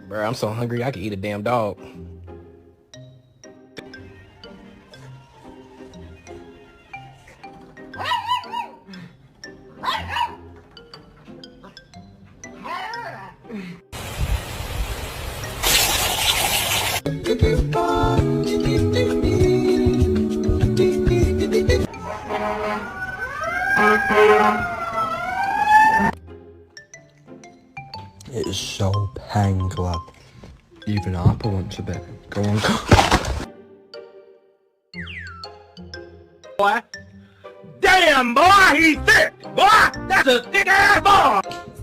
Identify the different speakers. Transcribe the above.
Speaker 1: Bro, I'm so hungry I could eat a damn dog.
Speaker 2: It is so pang, lad. Even Harper wants a bit. Go on.
Speaker 3: Boy. Damn, boy, he's thick! Boy, that's a thick ass boy!